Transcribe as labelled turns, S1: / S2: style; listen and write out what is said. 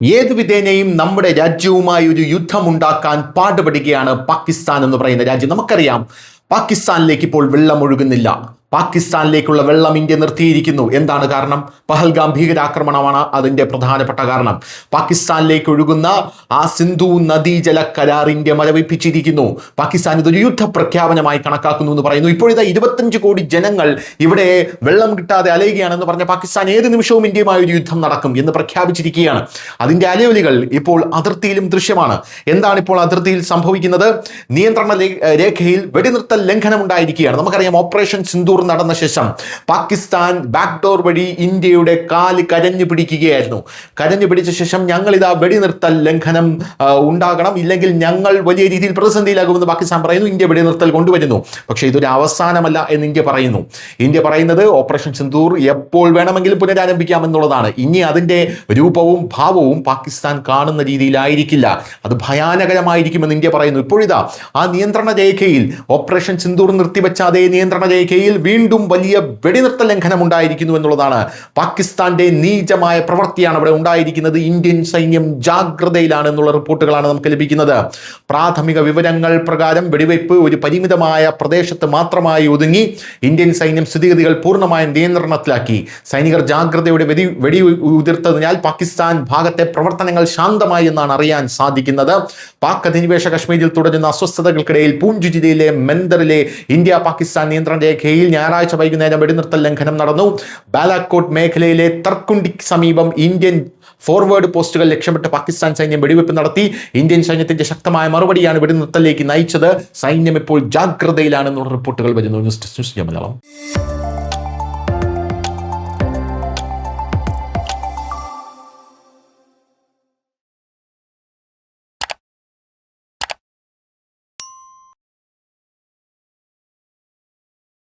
S1: ഏതു വിധേനയും നമ്മുടെ രാജ്യവുമായി ഒരു യുദ്ധമുണ്ടാക്കാൻ പാടുപെടുകയാണ് പാകിസ്ഥാൻ എന്ന് പറയുന്ന രാജ്യം. നമുക്കറിയാം, പാകിസ്ഥാനിലേക്ക് ഇപ്പോൾ വെള്ളം ഒഴുകുന്നില്ല. പാകിസ്ഥാനിലേക്കുള്ള വെള്ളം ഇന്ത്യ നിർത്തിയിരിക്കുന്നു. എന്താണ് കാരണം? പഹൽഗാം ഭീകരാക്രമണമാണ് അതിന്റെ പ്രധാനപ്പെട്ട കാരണം. പാകിസ്ഥാനിലേക്ക് ഒഴുകുന്ന ആ സിന്ധു നദീജല കരാർ ഇന്ത്യ മരവിപ്പിച്ചിരിക്കുന്നു. പാകിസ്ഥാൻ ഇതൊരു യുദ്ധ പ്രഖ്യാപനമായി കണക്കാക്കുന്നു എന്ന് പറയുന്നു. ഇപ്പോഴിതാ 25 കോടി ജനങ്ങൾ ഇവിടെ വെള്ളം കിട്ടാതെ അലയുകയാണെന്ന് പറഞ്ഞ പാകിസ്ഥാൻ ഏത് നിമിഷവും ഇന്ത്യയുമായി ഒരു യുദ്ധം നടക്കും എന്ന് പ്രഖ്യാപിച്ചിരിക്കുകയാണ്. അതിന്റെ അലയൊലികൾ ഇപ്പോൾ അതിർത്തിയിലും ദൃശ്യമാണ്. എന്താണ് ഇപ്പോൾ അതിർത്തിയിൽ സംഭവിക്കുന്നത്? നിയന്ത്രണ രേഖയിൽ വെടിനിർത്തൽ ലംഘനം ഉണ്ടായിരിക്കുകയാണ്. നമുക്കറിയാം, ഓപ്പറേഷൻ സിന്ദൂർ നടന്ന ശേഷം പാകിസ്ഥാൻ ബാക്ക്ഡോർ വഴി ഇന്ത്യയുടെ കാല് കരഞ്ഞു പിടിക്കുകയായിരുന്നു. കരഞ്ഞു പിടിച്ച ശേഷം ഞങ്ങൾ ഇതാ വെടിനിർത്തൽ ലംഘനം ഉണ്ടാകണം, ഇല്ലെങ്കിൽ ഞങ്ങൾ വലിയ രീതിയിൽ പ്രതിസന്ധിയിലാകുമെന്ന് പാകിസ്ഥാൻ പറയുന്നു. ഇന്ത്യ വെടിനിർത്തൽ കൊണ്ടുവരുന്നു. പക്ഷേ ഇതൊരു അവസാനമല്ല എന്ന് ഇന്ത്യ പറയുന്നു. ഇന്ത്യ പറയുന്നത് ഓപ്പറേഷൻ സിന്ദൂർ എപ്പോൾ വേണമെങ്കിലും പുനരാരംഭിക്കാമെന്നുള്ളതാണ്. ഇനി അതിന്റെ രൂപവും ഭാവവും പാകിസ്ഥാൻ കാണുന്ന രീതിയിലായിരിക്കില്ല, അത് ഭയാനകരമായിരിക്കുമെന്ന് ഇന്ത്യ പറയുന്നു. ഇപ്പോഴിതാ ആ നിയന്ത്രണ രേഖയിൽ ഓപ്പറേഷൻ സിന്ദൂർ നിർത്തിവെച്ച അതേ നിയന്ത്രണ രേഖയിൽ വീണ്ടും വലിയ വെടിനിർത്തൽ ലംഘനം ഉണ്ടായിരിക്കുന്നു എന്നുള്ളതാണ്. പാകിസ്ഥാന്റെ നീചമായ പ്രവൃത്തിയാണ് അവിടെ ഉണ്ടായിരിക്കുന്നത്. ഇന്ത്യൻ സൈന്യം ജാഗ്രതയിലാണ് എന്നുള്ള റിപ്പോർട്ടുകളാണ് നമുക്ക് ലഭിക്കുന്നത്. പ്രാഥമിക വിവരങ്ങൾ പ്രകാരം വെടിവയ്പ് ഒരു പരിമിതമായ പ്രദേശത്ത് മാത്രമായി ഒതുങ്ങി. ഇന്ത്യൻ സൈന്യം സ്ഥിതിഗതികൾ പൂർണ്ണമായും നിയന്ത്രണത്തിലാക്കി. സൈനികർ ജാഗ്രതയോടെ വെടി ഉതിർത്തതിനാൽ പാകിസ്ഥാൻ ഭാഗത്തെ പ്രവർത്തനങ്ങൾ ശാന്തമായി എന്നാണ് അറിയാൻ സാധിക്കുന്നത്. പാക് അധിനിവേശ കശ്മീരിൽ തുടരുന്ന അസ്വസ്ഥതകൾക്കിടയിൽ പൂഞ്ച് ജില്ലയിലെ മെന്ദറിലെ ഇന്ത്യ പാകിസ്ഥാൻ നിയന്ത്രണ രേഖയിൽ ഞായറാഴ്ച വൈകുന്നേരം വെടിനിർത്തൽ ലംഘനം നടന്നു. ബാലാക്കോട്ട് മേഖലയിലെ തർക്കുണ്ടിക്ക് സമീപം ഇന്ത്യൻ ഫോർവേഡ് പോസ്റ്റുകൾ ലക്ഷ്യമിട്ട് പാകിസ്ഥാൻ സൈന്യം വെടിവെപ്പ് നടത്തി. ഇന്ത്യൻ സൈന്യത്തിന്റെ ശക്തമായ മറുപടിയാണ് വെടിനിർത്തലിലേക്ക് നയിച്ചത്. സൈന്യം ഇപ്പോൾ ജാഗ്രതയിലാണെന്നുള്ള റിപ്പോർട്ടുകൾ വരുന്നു. News desk Malayalam.